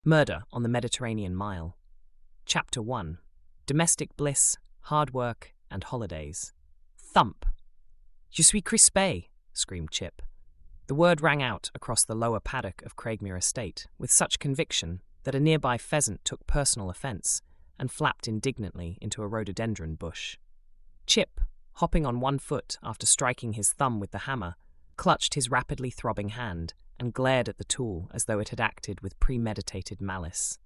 Murder on the Mediterranean Mile. Chapter 1. Domestic Bliss, Hard Work, and Holidays. Thump. Je suis crispé, screamed Chipp. The word rang out across the lower paddock of Craegmuir estate with such conviction that a nearby pheasant took personal offence and flapped indignantly into a rhododendron bush. Chipp, hopping on one foot after striking his thumb with the hammer, clutched his rapidly throbbing hand and glared at the tool as though it had acted with premeditated malice.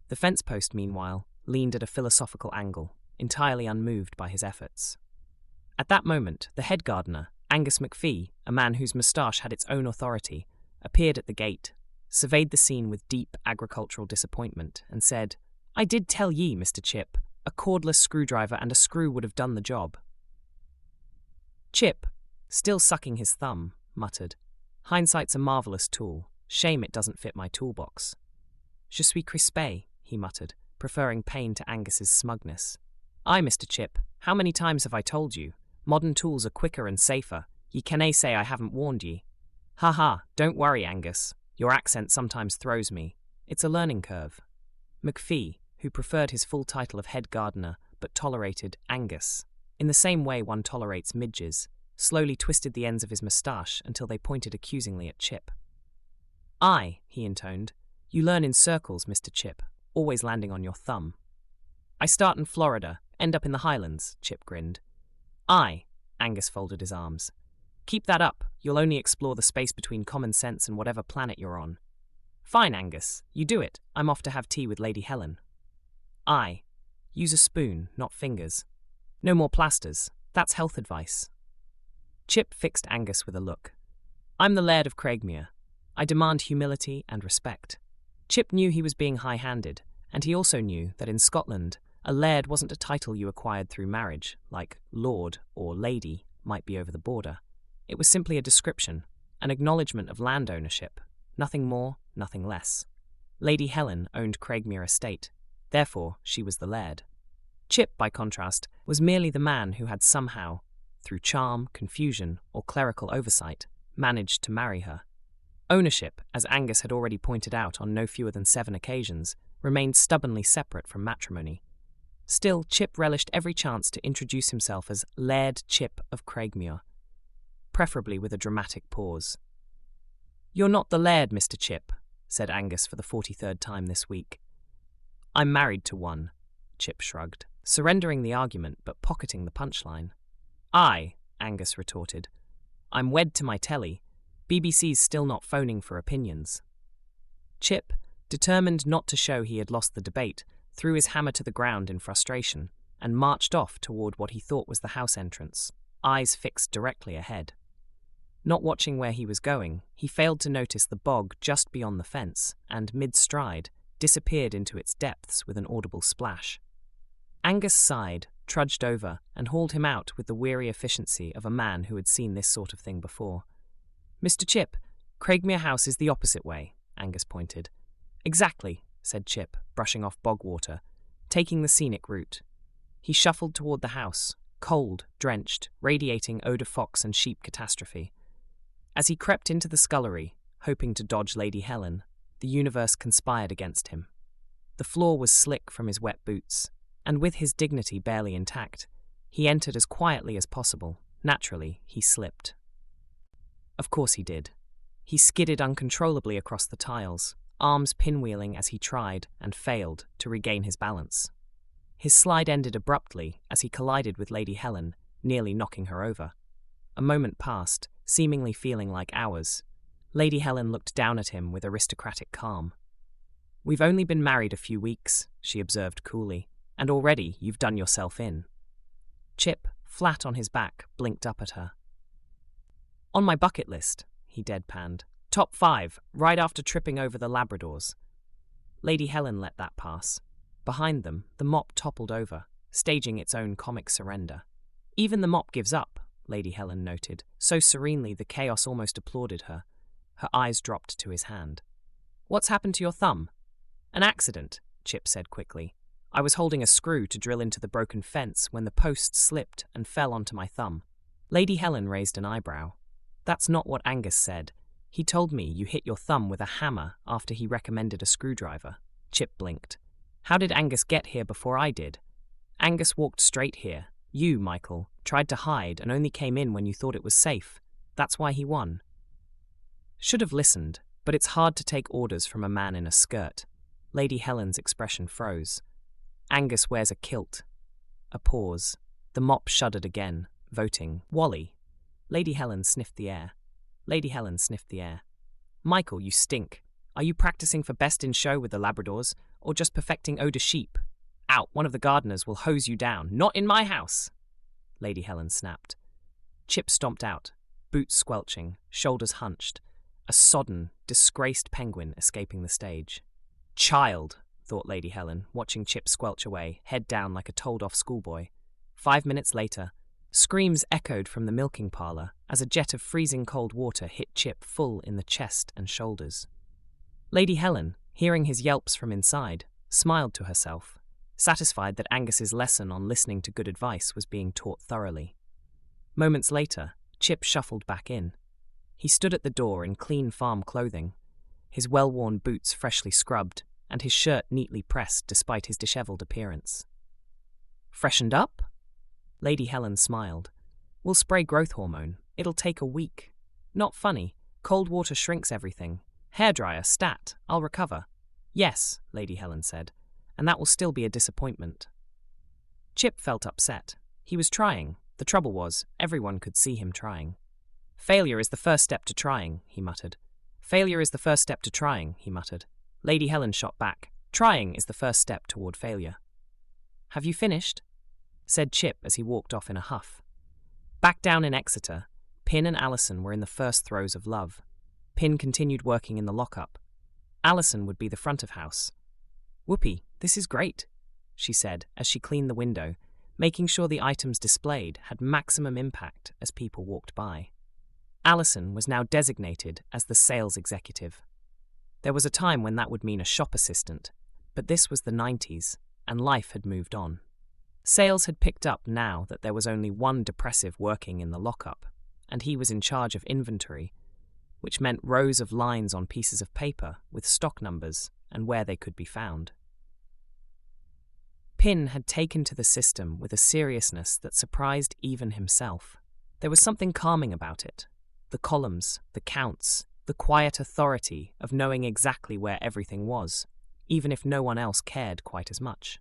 The fence post, meanwhile, leaned at a philosophical angle, entirely unmoved by his efforts. At that moment, the head gardener, Angus McPhee, a man whose moustache had its own authority, appeared at the gate, surveyed the scene with deep agricultural disappointment, and said, "I did tell ye, Mr. Chipp, a cordless screwdriver and a screw would have done the job." Chipp, still sucking his thumb, muttered, "Hindsight's a marvellous tool. Shame it doesn't fit my toolbox." "Je suis crispé," he muttered, preferring pain to Angus's smugness. "Aye, Mr. Chipp, how many times have I told you? Modern tools are quicker and safer. Ye cannae say I haven't warned ye." "Ha ha, don't worry, Angus. Your accent sometimes throws me. It's a learning curve." McPhee, who preferred his full title of head gardener but tolerated Angus, in the same way one tolerates midges, slowly twisted the ends of his moustache until they pointed accusingly at Chipp. "Aye," he intoned, "you learn in circles, Mr. Chipp, always landing on your thumb." "I start in Florida, end up in the Highlands," Chipp grinned. "Aye," Angus folded his arms. "Keep that up, you'll only explore the space between common sense and whatever planet you're on." "Fine, Angus, you do it. I'm off to have tea with Lady Helen." "Aye. Use a spoon, not fingers. No more plasters. That's health advice." Chipp fixed Angus with a look. "I'm the Laird of Craegmuir. I demand humility and respect." Chipp knew he was being high-handed, and he also knew that in Scotland, a laird wasn't a title you acquired through marriage, like lord or lady might be over the border. It was simply a description, an acknowledgement of land ownership, nothing more, nothing less. Lady Helen owned Craegmuir estate, therefore she was the laird. Chipp, by contrast, was merely the man who had somehow, through charm, confusion, or clerical oversight, managed to marry her. Ownership, as Angus had already pointed out on no fewer than 7 occasions, remained stubbornly separate from matrimony. Still, Chipp relished every chance to introduce himself as Laird Chipp of Craegmuir, preferably with a dramatic pause. "You're not the laird, Mr. Chipp," said Angus for the 43rd time this week. "I'm married to one," Chipp shrugged, surrendering the argument but pocketing the punchline. "Aye," Angus retorted. "I'm wed to my telly. BBC's still not phoning for opinions." Chipp, determined not to show he had lost the debate, threw his hammer to the ground in frustration and marched off toward what he thought was the house entrance, eyes fixed directly ahead. Not watching where he was going, he failed to notice the bog just beyond the fence and, mid-stride, disappeared into its depths with an audible splash. Angus sighed, trudged over, and hauled him out with the weary efficiency of a man who had seen this sort of thing before. "Mr. Chipp, Craegmuir House is the opposite way," Angus pointed. "Exactly," said Chipp, brushing off bog water, taking the scenic route. He shuffled toward the house, cold, drenched, radiating eau de fox and sheep catastrophe. As he crept into the scullery, hoping to dodge Lady Helen, the universe conspired against him. The floor was slick from his wet boots, and with his dignity barely intact, he entered as quietly as possible. Naturally, he slipped. Of course he did. He skidded uncontrollably across the tiles, arms pinwheeling as he tried, and failed, to regain his balance. His slide ended abruptly as he collided with Lady Helen, nearly knocking her over. A moment passed, seemingly feeling like hours. Lady Helen looked down at him with aristocratic calm. "We've only been married a few weeks," she observed coolly, "and already you've done yourself in." Chipp, flat on his back, blinked up at her. "On my bucket list," he deadpanned. "Top 5, right after tripping over the Labradors." Lady Helen let that pass. Behind them, the mop toppled over, staging its own comic surrender. "Even the mop gives up," Lady Helen noted, so serenely the chaos almost applauded her. Her eyes dropped to his hand. "What's happened to your thumb?" "An accident," Chipp said quickly. "I was holding a screw to drill into the broken fence when the post slipped and fell onto my thumb." Lady Helen raised an eyebrow. "That's not what Angus said. He told me you hit your thumb with a hammer after he recommended a screwdriver. Chipp blinked. How did Angus get here before I did? Angus walked straight here. You, Michael, tried to hide and only came in when you thought it was safe. That's why he won. Should have listened, but it's hard to take orders from a man in a skirt. Lady Helen's expression froze. Angus wears a kilt. A pause. The mop shuddered again, voting, Wally. Lady Helen sniffed the air. Michael, you stink. Are you practicing for best in show with the Labradors, or just perfecting eau de sheep? Out, one of the gardeners will hose you down. Not in my house! Lady Helen snapped. Chipp stomped out, boots squelching, shoulders hunched, a sodden, disgraced penguin escaping the stage. Child, thought Lady Helen, watching Chipp squelch away, head down like a told-off schoolboy. 5 minutes later, screams echoed from the milking parlour as a jet of freezing cold water hit Chipp full in the chest and shoulders. Lady Helen, hearing his yelps from inside, smiled to herself, satisfied that Angus's lesson on listening to good advice was being taught thoroughly. Moments later, Chipp shuffled back in. He stood at the door in clean farm clothing, his well-worn boots freshly scrubbed and his shirt neatly pressed despite his dishevelled appearance. Freshened up? Lady Helen smiled. We'll spray growth hormone. It'll take a week. Not funny. Cold water shrinks everything. Hairdryer, stat. I'll recover. Yes, Lady Helen said, and that will still be a disappointment. Chipp felt upset. He was trying. The trouble was, everyone could see him trying. Failure is the first step to trying, he muttered. Failure is the first step to trying, he muttered. Lady Helen shot back. Trying is the first step toward failure. Have you finished? Said Chipp as he walked off in a huff. Back down in Exeter, Pinn and Alison were in the first throes of love. Pinn continued working in the lockup. Alison would be the front of house. Whoopee, this is great, she said as she cleaned the window, making sure the items displayed had maximum impact as people walked by. Alison was now designated as the sales executive. There was a time when that would mean a shop assistant, but this was the 90s, and life had moved on. Sales had picked up now that there was only one depressive working in the lockup, and he was in charge of inventory, which meant rows of lines on pieces of paper with stock numbers and where they could be found. Pinn had taken to the system with a seriousness that surprised even himself. There was something calming about it. The columns, the counts, the quiet authority of knowing exactly where everything was, even if no one else cared quite as much.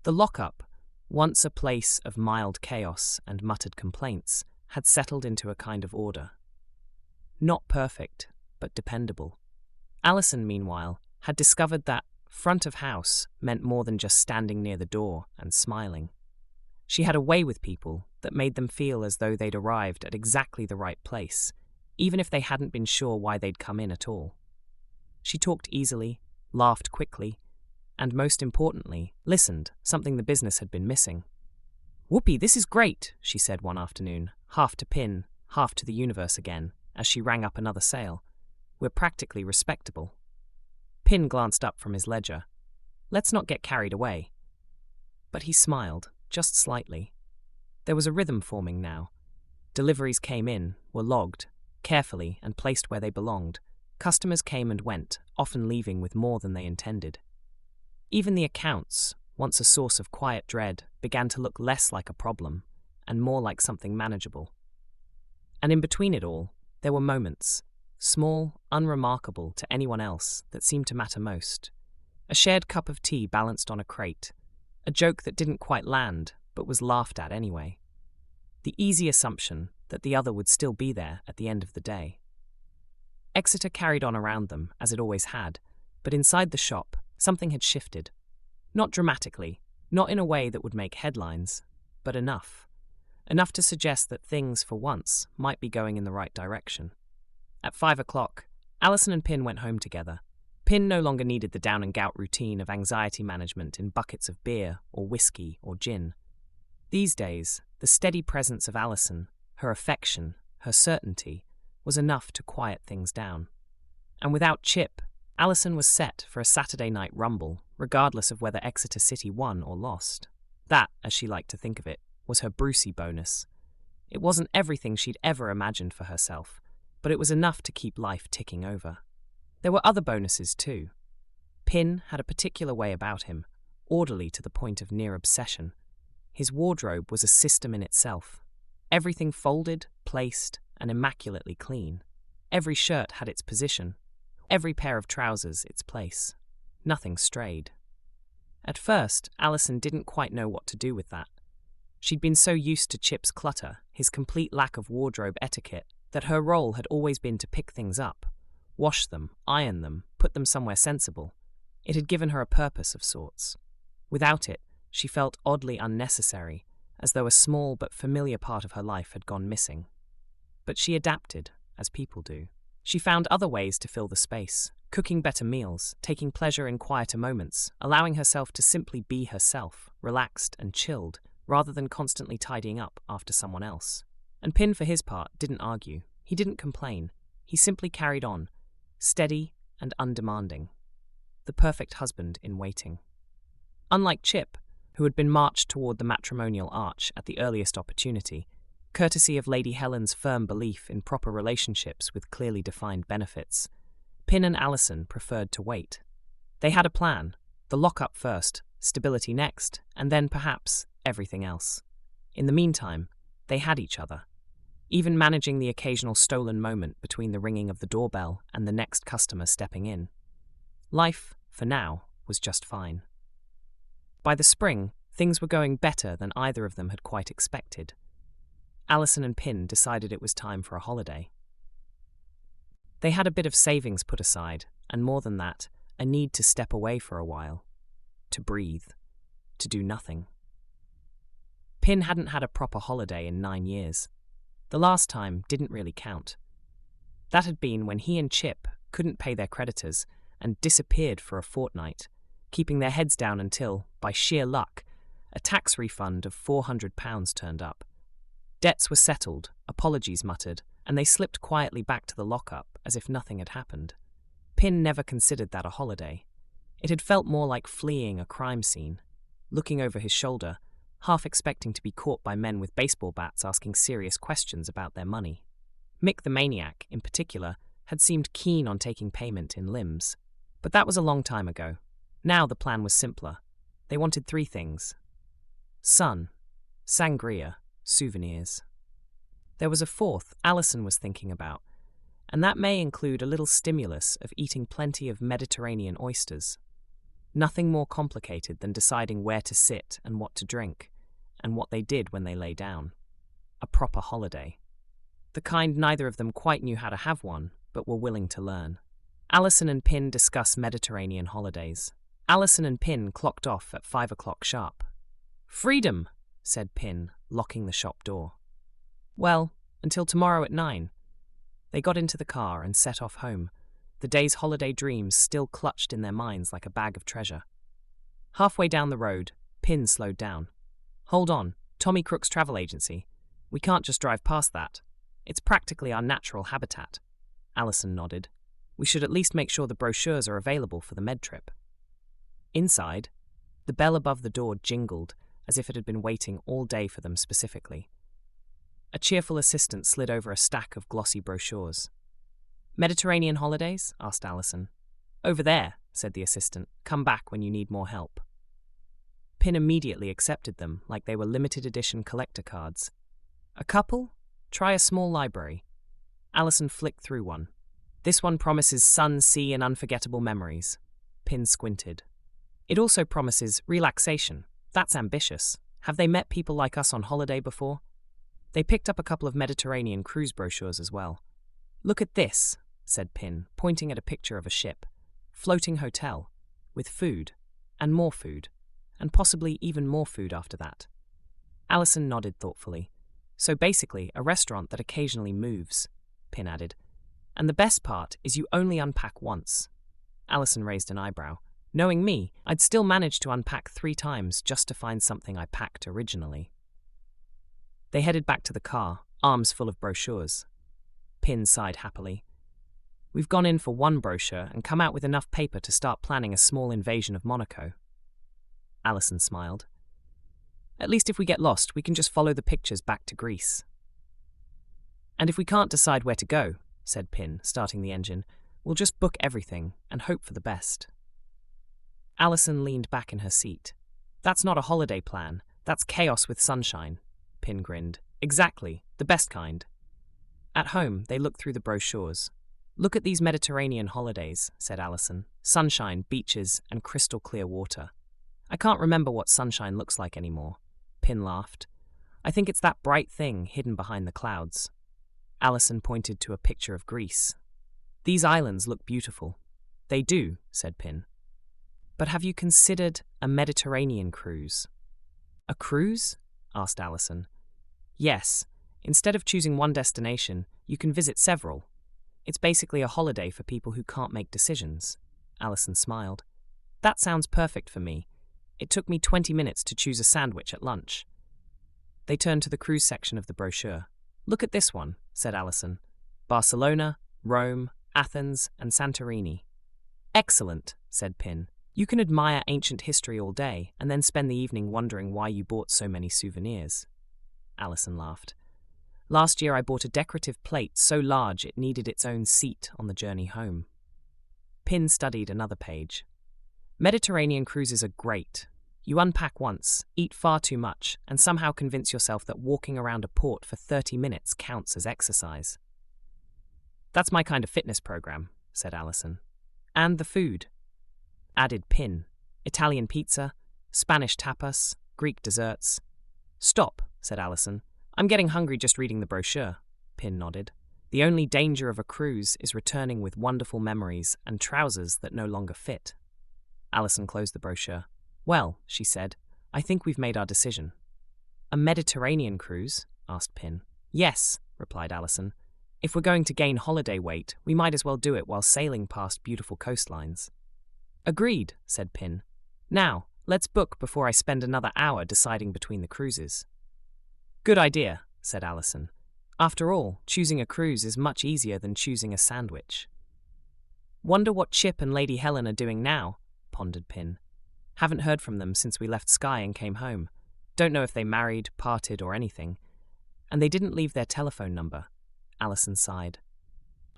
The lockup, once a place of mild chaos and muttered complaints, had settled into a kind of order. Not perfect, but dependable. Alison, meanwhile, had discovered that front of house meant more than just standing near the door and smiling. She had a way with people that made them feel as though they'd arrived at exactly the right place, even if they hadn't been sure why they'd come in at all. She talked easily, laughed quickly, and most importantly, listened, something the business had been missing. Whoopee, this is great, she said one afternoon, half to Pinn, half to the universe again, as she rang up another sale. We're practically respectable. Pinn glanced up from his ledger. Let's not get carried away. But he smiled, just slightly. There was a rhythm forming now. Deliveries came in, were logged, carefully and placed where they belonged. Customers came and went, often leaving with more than they intended. Even the accounts, once a source of quiet dread, began to look less like a problem and more like something manageable. And in between it all, there were moments, small, unremarkable to anyone else, that seemed to matter most. A shared cup of tea balanced on a crate, a joke that didn't quite land but was laughed at anyway. The easy assumption that the other would still be there at the end of the day. Exeter carried on around them, as it always had, but inside the shop, something had shifted. Not dramatically, not in a way that would make headlines, but enough. Enough to suggest that things, for once, might be going in the right direction. At 5 o'clock, Alison and Pinn went home together. Pinn no longer needed the down-and-gout routine of anxiety management in buckets of beer or whiskey or gin. These days, the steady presence of Alison, her affection, her certainty, was enough to quiet things down. And without Chipp, Alison was set for a Saturday night rumble, regardless of whether Exeter City won or lost. That, as she liked to think of it, was her Brucey bonus. It wasn't everything she'd ever imagined for herself, but it was enough to keep life ticking over. There were other bonuses too. Pinn had a particular way about him, orderly to the point of near obsession. His wardrobe was a system in itself. Everything folded, placed, and immaculately clean. Every shirt had its position. Every pair of trousers its place. Nothing strayed. At first, Alison didn't quite know what to do with that. She'd been so used to Chipp's clutter, his complete lack of wardrobe etiquette, that her role had always been to pick things up, wash them, iron them, put them somewhere sensible. It had given her a purpose of sorts. Without it, she felt oddly unnecessary, as though a small but familiar part of her life had gone missing. But she adapted, as people do. She found other ways to fill the space, cooking better meals, taking pleasure in quieter moments, allowing herself to simply be herself, relaxed and chilled, rather than constantly tidying up after someone else. And Pinn, for his part, didn't argue. He didn't complain. He simply carried on, steady and undemanding. The perfect husband in waiting. Unlike Chipp, who had been marched toward the matrimonial arch at the earliest opportunity, courtesy of Lady Helen's firm belief in proper relationships with clearly defined benefits, Pinn and Alison preferred to wait. They had a plan, the lock-up first, stability next, and then perhaps everything else. In the meantime, they had each other, even managing the occasional stolen moment between the ringing of the doorbell and the next customer stepping in. Life, for now, was just fine. By the spring, things were going better than either of them had quite expected. Alison and Pinn decided it was time for a holiday. They had a bit of savings put aside, and more than that, a need to step away for a while. To breathe. To do nothing. Pinn hadn't had a proper holiday in 9 years. The last time didn't really count. That had been when he and Chipp couldn't pay their creditors and disappeared for a fortnight, keeping their heads down until, by sheer luck, a tax refund of £400 turned up. Debts were settled, apologies muttered, and they slipped quietly back to the lock-up as if nothing had happened. Pinn never considered that a holiday. It had felt more like fleeing a crime scene, looking over his shoulder, half expecting to be caught by men with baseball bats asking serious questions about their money. Mick the maniac, in particular, had seemed keen on taking payment in limbs. But that was a long time ago. Now the plan was simpler. They wanted 3 things. Sun, sangria, souvenirs. There was a 4th Alison was thinking about, and that may include a little stimulus of eating plenty of Mediterranean oysters. Nothing more complicated than deciding where to sit and what to drink, and what they did when they lay down. A proper holiday. The kind neither of them quite knew how to have one, but were willing to learn. Alison and Pinn discuss Mediterranean holidays. Alison and Pinn clocked off at 5 o'clock sharp. "Freedom," said Pinn, locking the shop door. "Well, until tomorrow at 9. They got into the car and set off home, the day's holiday dreams still clutched in their minds like a bag of treasure. Halfway down the road, Pinn slowed down. "Hold on, Tommy Crook's travel agency. We can't just drive past that. It's practically our natural habitat." Alison nodded. "We should at least make sure the brochures are available for the med trip." Inside, the bell above the door jingled as if it had been waiting all day for them specifically. A cheerful assistant slid over a stack of glossy brochures. "Mediterranean holidays?" asked Alison. "Over there," said the assistant. "Come back when you need more help." Pinn immediately accepted them like they were limited edition collector cards. "A couple? Try a small library." Alison flicked through one. "This one promises sun, sea, and unforgettable memories." Pinn squinted. "It also promises relaxation. That's ambitious. Have they met people like us on holiday before?" They picked up a couple of Mediterranean cruise brochures as well. "Look at this," said Pinn, pointing at a picture of a ship. "Floating hotel, with food, and more food, and possibly even more food after that." Alison nodded thoughtfully. "So basically, a restaurant that occasionally moves," Pinn added. "And the best part is you only unpack once." Alison raised an eyebrow. "Knowing me, I'd still manage to unpack 3 times just to find something I packed originally." They headed back to the car, arms full of brochures. Pinn sighed happily. "We've gone in for one brochure and come out with enough paper to start planning a small invasion of Monaco." Alison smiled. "At least if we get lost, we can just follow the pictures back to Greece." "And if we can't decide where to go," said Pinn, starting the engine. "We'll just book everything and hope for the best." Alison leaned back in her seat. "That's not a holiday plan. That's chaos with sunshine," Pinn grinned. "Exactly, the best kind." At home, they looked through the brochures. "Look at these Mediterranean holidays," said Alison. "Sunshine, beaches, and crystal clear water." "I can't remember what sunshine looks like anymore," Pinn laughed. "I think it's that bright thing hidden behind the clouds." Alison pointed to a picture of Greece. "These islands look beautiful." "They do," said Pinn. "But have you considered a Mediterranean cruise?" "A cruise?" asked Alison. "Yes. Instead of choosing one destination, you can visit several. It's basically a holiday for people who can't make decisions." Alison smiled. "That sounds perfect for me. It took me 20 minutes to choose a sandwich at lunch." They turned to the cruise section of the brochure. "Look at this one," said Alison. "Barcelona, Rome, Athens, and Santorini." "Excellent," said Pinn. "You can admire ancient history all day and then spend the evening wondering why you bought so many souvenirs." Alison laughed. "Last year I bought a decorative plate so large it needed its own seat on the journey home." Pinn studied another page. "Mediterranean cruises are great. You unpack once, eat far too much, and somehow convince yourself that walking around a port for 30 minutes counts as exercise." "That's my kind of fitness program," said Alison. "And the food," added Pinn. "Italian pizza, Spanish tapas, Greek desserts." "Stop," said Alison. "I'm getting hungry just reading the brochure." Pinn nodded. "The only danger of a cruise is returning with wonderful memories and trousers that no longer fit." Alison closed the brochure. "Well," she said, "I think we've made our decision." "A Mediterranean cruise?" asked Pinn. "Yes," replied Alison. "If we're going to gain holiday weight, we might as well do it while sailing past beautiful coastlines." "Agreed," said Pinn. "Now, let's book before I spend another hour deciding between the cruises." "Good idea," said Alison. "After all, choosing a cruise is much easier than choosing a sandwich." "Wonder what Chipp and Lady Helen are doing now," pondered Pinn. "Haven't heard from them since we left Skye and came home. Don't know if they married, parted, or anything. And they didn't leave their telephone number." Alison sighed.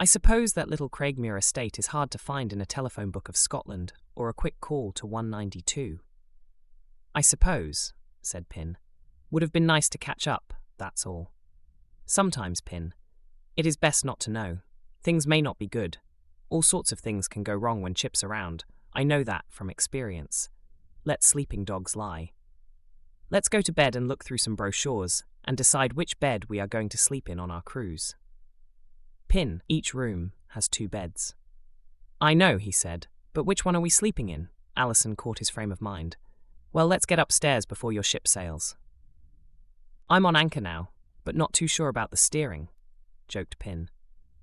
"I suppose that little Craegmuir estate is hard to find in a telephone book of Scotland or a quick call to 192. "I suppose," said Pinn. "Would have been nice to catch up, that's all." "Sometimes, Pinn. It is best not to know. Things may not be good. All sorts of things can go wrong when Chipp's around. I know that from experience. Let sleeping dogs lie. Let's go to bed and look through some brochures and decide which bed we are going to sleep in on our cruise." "Pinn, each room has 2 beds." "I know," he said, "but which one are we sleeping in?" Alison caught his frame of mind. "Well, let's get upstairs before your ship sails." "I'm on anchor now, but not too sure about the steering," joked Pinn.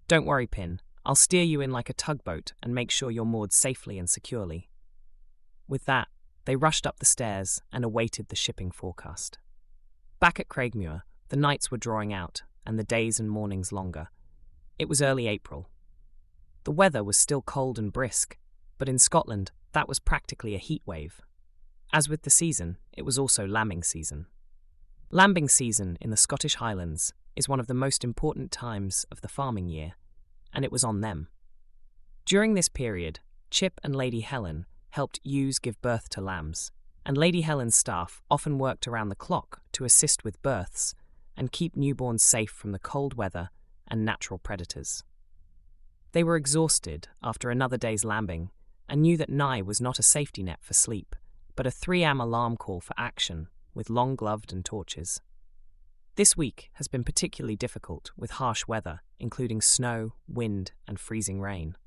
"Don't worry, Pinn. I'll steer you in like a tugboat and make sure you're moored safely and securely." With that, they rushed up the stairs and awaited the shipping forecast. Back at Craegmuir, the nights were drawing out and the days and mornings longer. It was early April. The weather was still cold and brisk, but in Scotland, that was practically a heat wave. As with the season, it was also lambing season. Lambing season in the Scottish Highlands is one of the most important times of the farming year, and it was on them. During this period, Chipp and Lady Helen helped ewes give birth to lambs, and Lady Helen's staff often worked around the clock to assist with births and keep newborns safe from the cold weather and natural predators. They were exhausted after another day's lambing and knew that Nye was not a safety net for sleep, but a 3am alarm call for action with long gloved and torches. This week has been particularly difficult with harsh weather, including snow, wind, and freezing rain.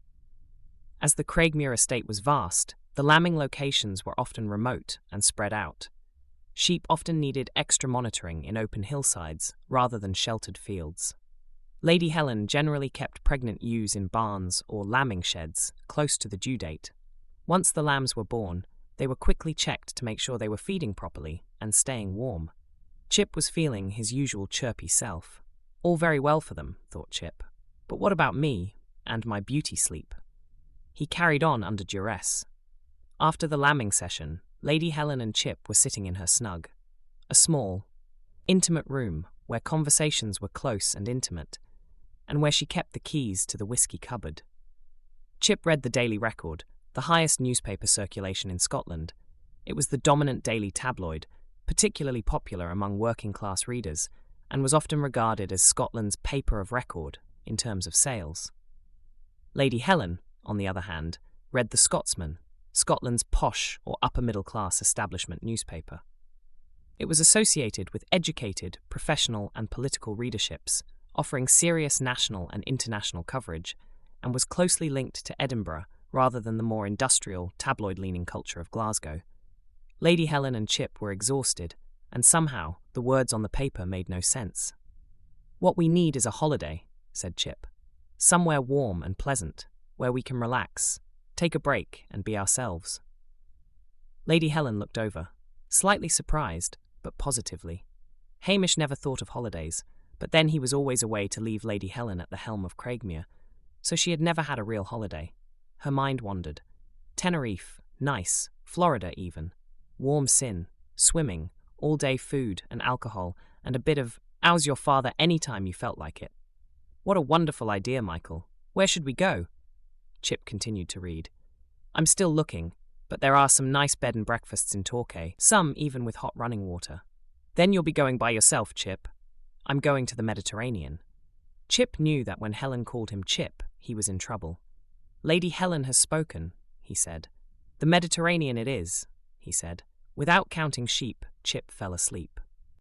As the Craegmuir estate was vast, the lambing locations were often remote and spread out. Sheep often needed extra monitoring in open hillsides rather than sheltered fields. Lady Helen generally kept pregnant ewes in barns or lambing sheds close to the due date. Once the lambs were born, they were quickly checked to make sure they were feeding properly and staying warm. Chipp was feeling his usual chirpy self. All very well for them, thought Chipp, but what about me and my beauty sleep? He carried on under duress. After the lambing session, Lady Helen and Chipp were sitting in her snug. A small, intimate room where conversations were close and intimate, and where she kept the keys to the whiskey cupboard. Chipp read the Daily Record, the highest newspaper circulation in Scotland. It was the dominant daily tabloid, particularly popular among working-class readers, and was often regarded as Scotland's paper of record in terms of sales. Lady Helen, on the other hand, read The Scotsman, Scotland's posh or upper-middle-class establishment newspaper. It was associated with educated, professional and political readerships, offering serious national and international coverage, and was closely linked to Edinburgh rather than the more industrial, tabloid-leaning culture of Glasgow. Lady Helen and Chipp were exhausted, and somehow the words on the paper made no sense. "What we need is a holiday," said Chipp. "Somewhere warm and pleasant, where we can relax, take a break and be ourselves." Lady Helen looked over, slightly surprised, but positively. Hamish never thought of holidays, but then he was always away to leave Lady Helen at the helm of Craegmuir, so she had never had a real holiday. Her mind wandered. Tenerife, nice, Florida even. Warm sin, swimming, all-day food and alcohol, and a bit of "how's your father" any time you felt like it. "What a wonderful idea, Michael. Where should we go?" Chipp continued to read. "I'm still looking, but there are some nice bed and breakfasts in Torquay, some even with hot running water." "Then you'll be going by yourself, Chipp." "I'm going to the Mediterranean." Chipp knew that when Helen called him Chipp, he was in trouble. "Lady Helen has spoken," he said. "The Mediterranean it is," he said. Without counting sheep, Chipp fell asleep.